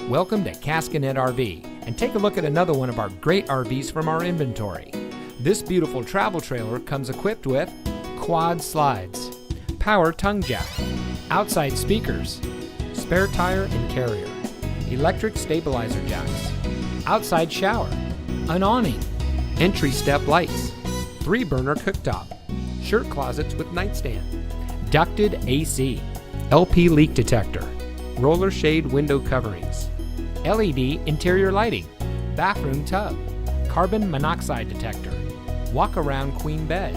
Welcome to Caskinette RV, and take a look at another one of our great RVs from our inventory. This beautiful travel trailer comes equipped with quad slides, power tongue jack, outside speakers, spare tire and carrier, electric stabilizer jacks, outside shower, an awning, entry step lights, 3-burner cooktop, shirt closets with nightstand, ducted AC, LP leak detector, roller shade window coverings, LED interior lighting, bathroom tub, carbon monoxide detector, walk-around queen bed,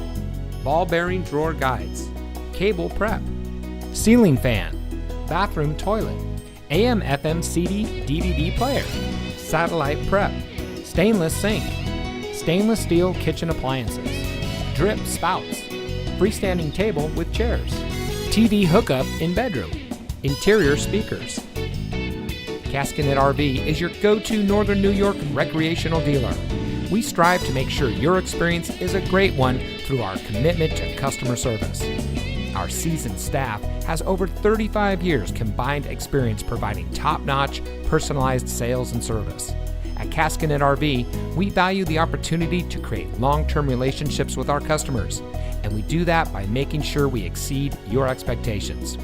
ball bearing drawer guides, cable prep, ceiling fan, bathroom toilet, AM/FM CD DVD player, satellite prep, stainless sink, stainless steel kitchen appliances, drip spouts, freestanding table with chairs, TV hookup in bedroom, interior speakers. Caskinette RV is your go-to Northern New York recreational dealer. We strive to make sure your experience is a great one through our commitment to customer service. Our seasoned staff has over 35 years combined experience providing top-notch, personalized sales and service. At Caskinette RV, we value the opportunity to create long-term relationships with our customers, and we do that by making sure we exceed your expectations.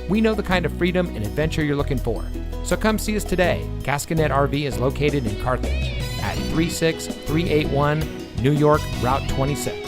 We know the kind of freedom and adventure you're looking for, so come see us today. Caskinette RV is located in Carthage at 36381 New York Route 26.